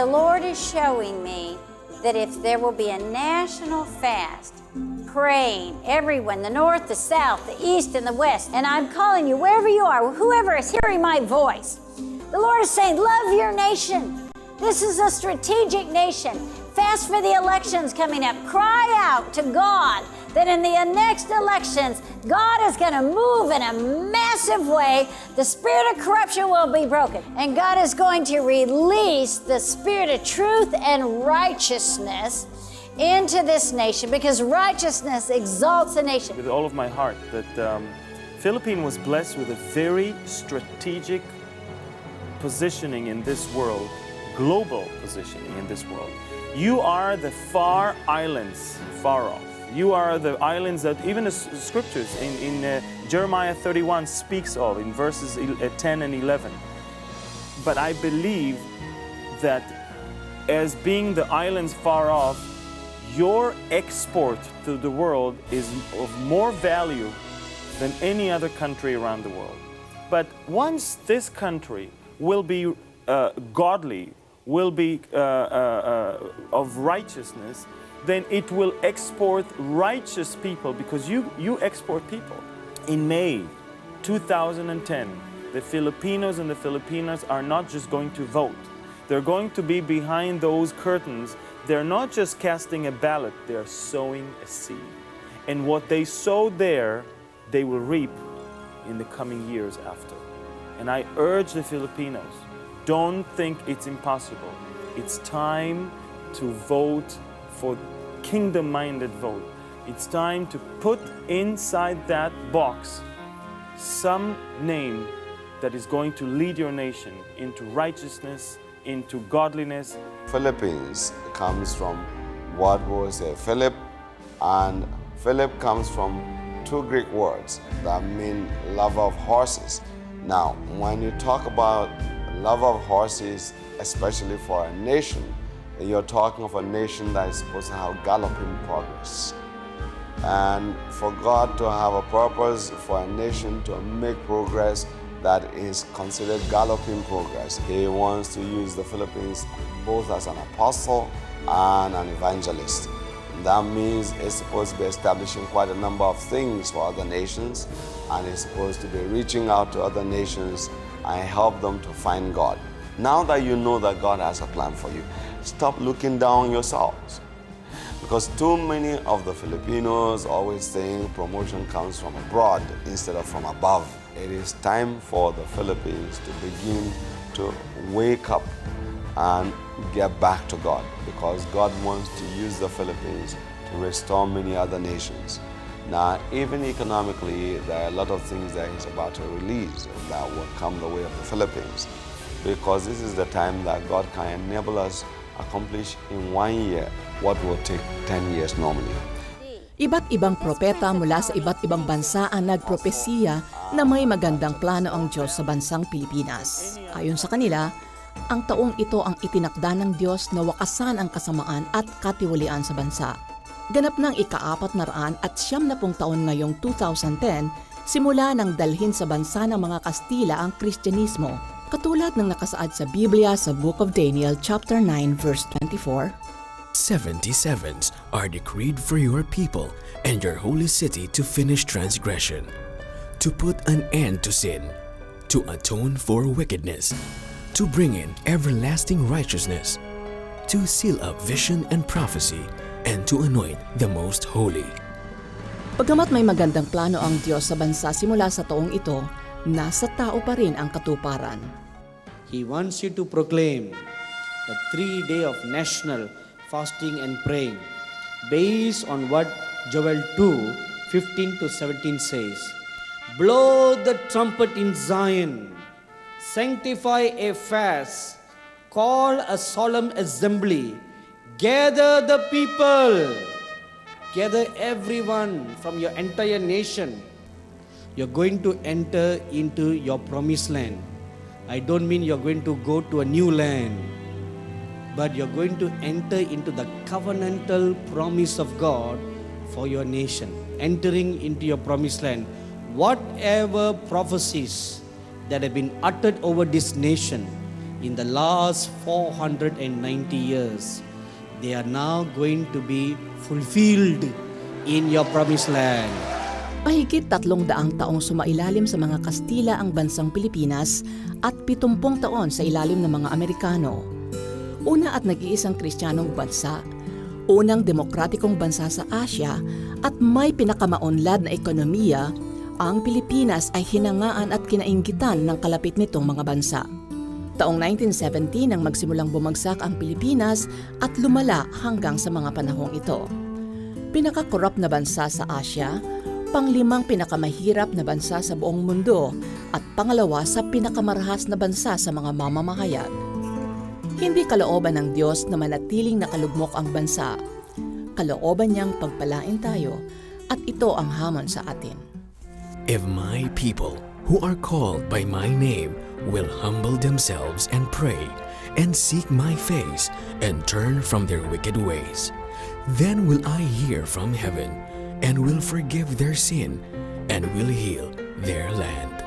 the Lord is showing me that if there will be a national fast, praying, everyone, the north, the south, the east, and the west, and I'm calling you, wherever you are, whoever is hearing my voice, the Lord is saying, love your nation. This is a strategic nation. Fast for the elections coming up. Cry out to God that in the next elections, God is going to move in a massive way. The spirit of corruption will be broken. And God is going to release the spirit of truth and righteousness into this nation, because righteousness exalts a nation. With all of my heart, that Philippines was blessed with a very strategic positioning in this world, global positioning in this world. You are the far islands, far off. You are the islands that even the scriptures in Jeremiah 31 speaks of in verses 10 and 11. But I believe that as being the islands far off, your export to the world is of more value than any other country around the world. But once this country will be godly, will be of righteousness, then it will export righteous people, because you export people. In May 2010, the Filipinos and the Filipinas are not just going to vote. They're going to be behind those curtains. They're not just casting a ballot, they're sowing a seed. And what they sow there, they will reap in the coming years after. And I urge the Filipinos, don't think it's impossible. It's time to vote for kingdom-minded vote. It's time to put inside that box some name that is going to lead your nation into righteousness, into godliness. Philippines comes from what was Philip, and Philip comes from two Greek words that mean love of horses. Now, when you talk about love of horses, especially for a nation, you're talking of a nation that is supposed to have galloping progress. And for God to have a purpose for a nation to make progress that is considered galloping progress, He wants to use the Philippines both as an apostle and an evangelist. That means it's supposed to be establishing quite a number of things for other nations, and it's supposed to be reaching out to other nations and help them to find God. Now that you know that God has a plan for you, stop looking down yourselves. Because too many of the Filipinos always think promotion comes from abroad instead of from above. It is time for the Philippines to begin to wake up and get back to God, because God wants to use the Philippines to restore many other nations. Now, even economically, there are a lot of things that He's about to release that will come the way of the Philippines, because this is the time that God can enable us accomplish in 1 year what will take 10 years normally. Iba't ibang propeta mula sa iba't ibang bansa ang nagpropesiya na may magandang plano ang Diyos sa bansang Pilipinas. Ayon sa kanila, ang taong ito ang itinakda ng Diyos na wakasan ang kasamaan at katiwalian sa bansa. Ganap ng ika-490 taon ngayong 2010, simula nang dalhin sa bansa ng mga Kastila ang Kristyanismo, katulad ng nakasaad sa Biblia sa Book of Daniel chapter 9 verse 24. 77s are decreed for your people and your holy city to finish transgression, to put an end to sin, to atone for wickedness, to bring in everlasting righteousness, to seal up vision and prophecy, and to anoint the most holy. Bagamat may magandang plano ang Diyos sa bansa simula sa taong ito, nasa tao pa rin ang katuparan. He wants you to proclaim the 3-day of national fasting and praying based on what Joel 2:15 to 17 says. Blow the trumpet in Zion, sanctify a fast, call a solemn assembly, gather the people, gather everyone from your entire nation. You're going to enter into your promised land. I don't mean you're going to go to a new land, but you're going to enter into the covenantal promise of God for your nation. Entering into your promised land, whatever prophecies that have been uttered over this nation in the last 490 years, they are now going to be fulfilled in your promised land. Mahigit 300 taong sumailalim sa mga Kastila ang bansang Pilipinas at 70 taon sa ilalim ng mga Amerikano. Una at nag-iisang Kristiyanong bansa, unang demokratikong bansa sa Asya at may pinakamaunlad na ekonomiya, ang Pilipinas ay hinangaan at kinainggitan ng kalapit nitong mga bansa. Taong 1970 nang magsimulang bumagsak ang Pilipinas at lumala hanggang sa mga panahong ito. Pinakakorap na bansa sa Asya, panglimang pinakamahirap na bansa sa buong mundo at pangalawa sa pinakamarahas na bansa sa mga mamamahayag. Hindi kalooban ng Diyos na manatiling nakalugmok ang bansa. Kalooban niyang pagpalain tayo at ito ang hamon sa atin. If my people, who are called by my name, will humble themselves and pray and seek my face and turn from their wicked ways, then will I hear from heaven and will forgive their sin and will heal their land.